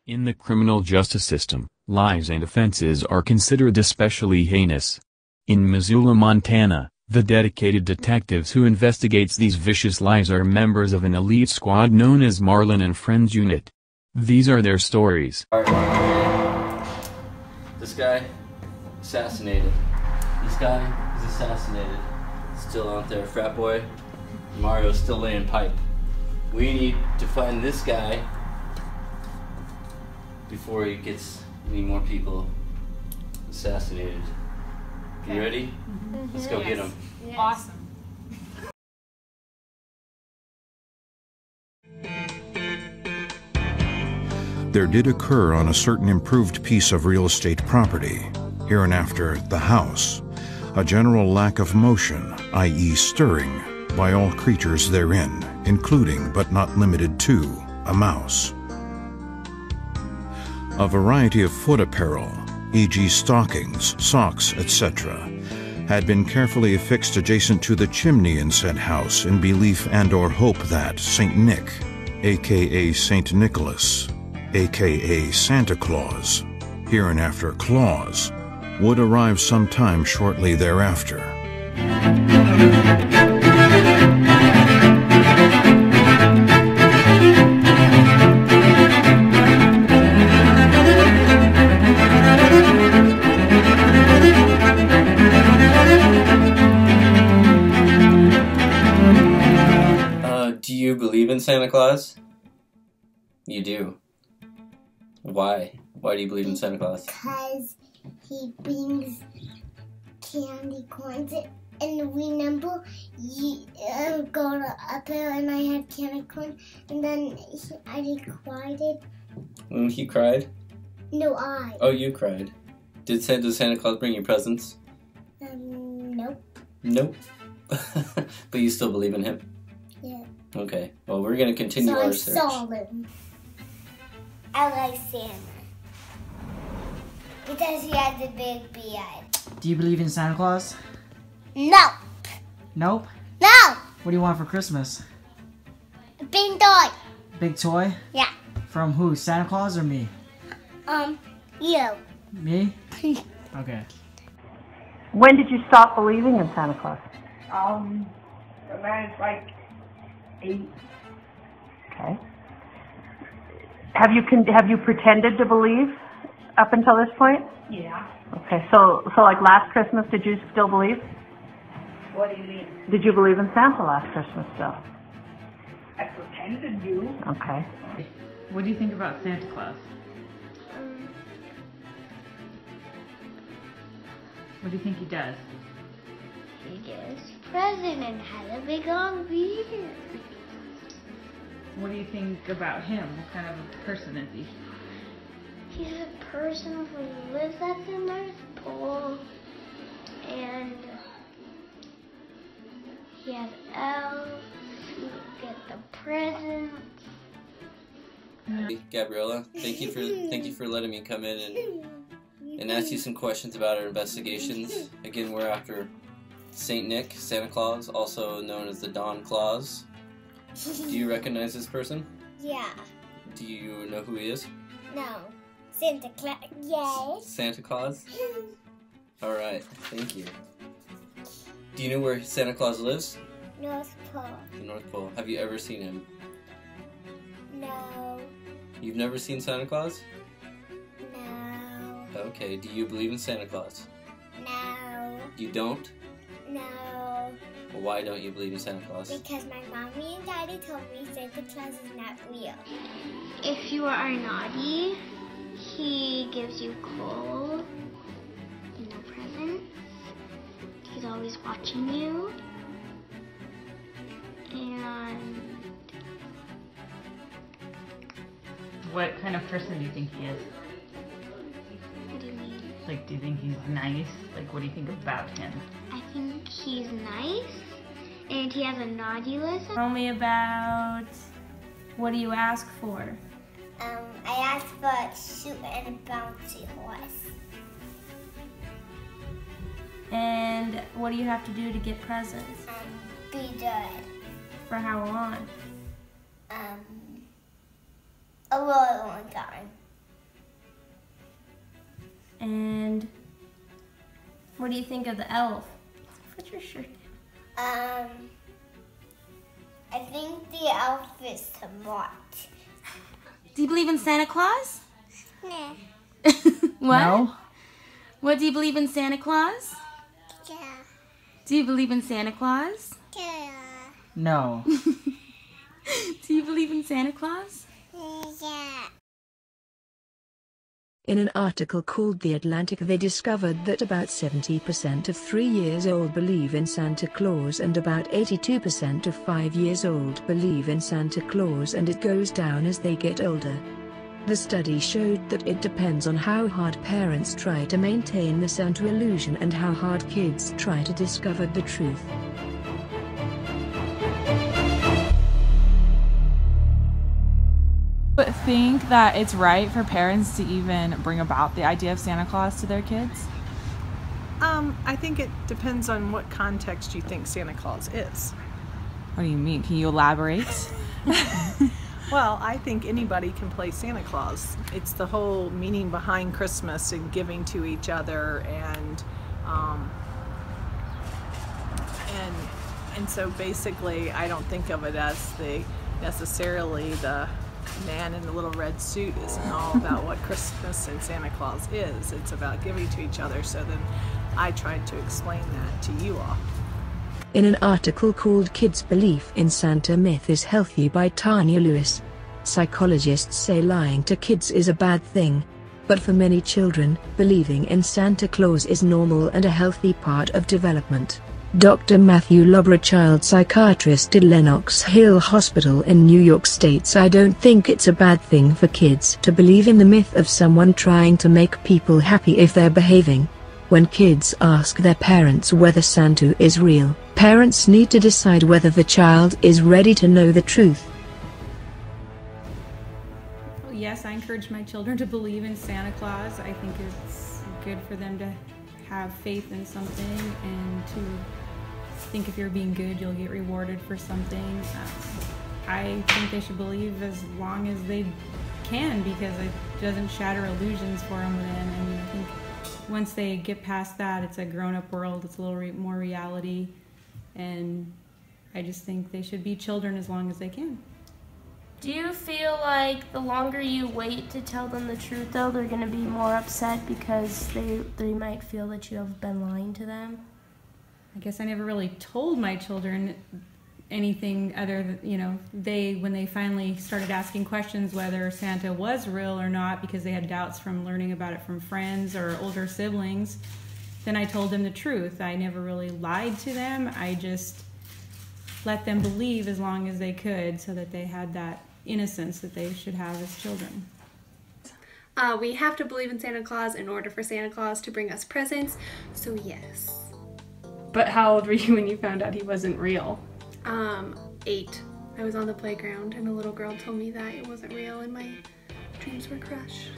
In the criminal justice system, lies and offenses are considered especially heinous. In Missoula, Montana, the dedicated detectives who investigates these vicious lies are members of an elite squad known as Marlon and Friends Unit. These are their stories. This guy, assassinated. This guy is assassinated. Still out there, frat boy. Mario's still laying pipe. We need to find this guy before he gets any more people assassinated. You ready? Mm-hmm. Let's go get him. Yes. Awesome. There did occur on a certain improved piece of real estate property, hereinafter the house, a general lack of motion, i.e. stirring, by all creatures therein, including but not limited to a mouse. A variety of foot apparel, e.g. stockings, socks, etc., had been carefully affixed adjacent to the chimney in said house in belief and or hope that Saint Nick, aka Saint Nicholas, aka Santa Claus, hereinafter Claus, would arrive sometime shortly thereafter. Do you believe in Santa Claus? You do. Why? Why do you believe in Santa Claus? Because he brings candy corns. And remember, you go up there and I had candy corn, and then I cried it. He cried? No, I. Oh, you cried. Does Santa Claus bring you presents? Nope. Nope. But you still believe in him? Yeah. Okay. Well, we're gonna continue our search. I saw him. I like Santa because he has a big beard. Do you believe in Santa Claus? Nope. Nope? No. What do you want for Christmas? A big toy. Big toy? Yeah. From who? Santa Claus or me? You. Me? Okay. When did you stop believing in Santa Claus? When I was like 8. Okay. Have you pretended to believe up until this point? Yeah. Okay. So like last Christmas, did you still believe? What do you mean? Did you believe in Santa last Christmas still? I pretended to. Okay. What do you think about Santa Claus? What do you think he does? He gives present and has a big long beard. What do you think about him? What kind of a person is he? He's a person who lives at the North Pole, and he has elves who get the presents. Gabriella, thank you for letting me come in and ask you some questions about our investigations. Again, we're after Saint Nick, Santa Claus, also known as the Don Claus. Do you recognize this person? Yeah. Do you know who he is? No. Santa Claus. Yes. Santa Claus? Alright, thank you. Do you know where Santa Claus lives? North Pole. The North Pole. Have you ever seen him? No. You've never seen Santa Claus? No. Okay, do you believe in Santa Claus? No. You don't? No. Well, why don't you believe in Santa Claus? Because my mommy and daddy told me Santa Claus is not real. If you are naughty, he gives you coal, presents. He's always watching you. And What kind of person do you think he is? what do you mean? Like, do you think he's nice? Like, what do you think about him? I think he's nice, and he has a naughty list. Tell me about, what do you ask for? I asked for a suit and a bouncy horse. And what do you have to do to get presents? Be good. For how long? A really long time. And what do you think of the elf? Put your shirt I think the elf is smart. Do you believe in Santa Claus? Nah. What? No? What, do you believe in Santa Claus? Yeah. Do you believe in Santa Claus? Yeah. No. Do you believe in Santa Claus? Yeah. In an article called The Atlantic, they discovered that about 70% of 3-year-olds believe in Santa Claus and about 82% of 5-year-olds believe in Santa Claus, and it goes down as they get older. The study showed that it depends on how hard parents try to maintain the Santa illusion and how hard kids try to discover the truth. But think that it's right for parents to even bring about the idea of Santa Claus to their kids? I think it depends on what context you think Santa Claus is. What do you mean? Can you elaborate? Well, I think anybody can play Santa Claus. It's the whole meaning behind Christmas and giving to each other, and so basically I don't think of it as necessarily the man in the little red suit isn't all about what Christmas and Santa Claus is. It's about giving to each other. So then I tried to explain that to you all. In an article called Kids' Belief in Santa Myth is Healthy by Tanya Lewis, psychologists say lying to kids is a bad thing. But for many children, believing in Santa Claus is normal and a healthy part of development. Dr. Matthew Lobra, child psychiatrist at Lenox Hill Hospital in New York, states, "I don't think it's a bad thing for kids to believe in the myth of someone trying to make people happy if they're behaving. When kids ask their parents whether Santa is real, parents need to decide whether the child is ready to know the truth." Well, yes, I encourage my children to believe in Santa Claus. I think it's good for them to have faith in something and to think if you're being good, you'll get rewarded for something. I think they should believe as long as they can, because it doesn't shatter illusions for them then. And I think once they get past that, it's a grown-up world. It's a little more reality. And I just think they should be children as long as they can. Do you feel like the longer you wait to tell them the truth, though, they're going to be more upset because they might feel that you have been lying to them? I guess I never really told my children anything other than, when they finally started asking questions whether Santa was real or not, because they had doubts from learning about it from friends or older siblings, then I told them the truth. I never really lied to them. I just let them believe as long as they could, so that they had that innocence that they should have as children. We have to believe in Santa Claus in order for Santa Claus to bring us presents, so yes. But how old were you when you found out he wasn't real? 8. I was on the playground and a little girl told me that it wasn't real and my dreams were crushed.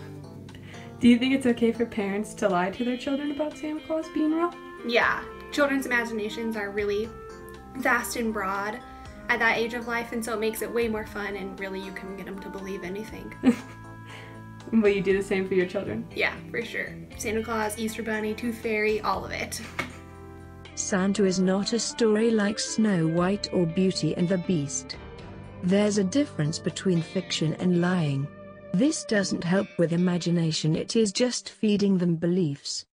Do you think it's okay for parents to lie to their children about Santa Claus being real? Yeah, children's imaginations are really vast and broad at that age of life, and so it makes it way more fun, and really you can get them to believe anything. Will you do the same for your children? Yeah, for sure. Santa Claus, Easter Bunny, Tooth Fairy, all of it. Santa is not a story like Snow White or Beauty and the Beast. There's a difference between fiction and lying. This doesn't help with imagination, it is just feeding them beliefs.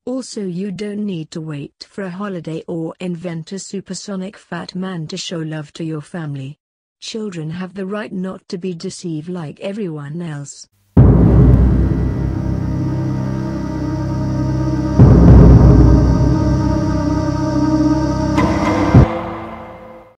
Also, you don't need to wait for a holiday or invent a supersonic fat man to show love to your family. Children have the right not to be deceived like everyone else.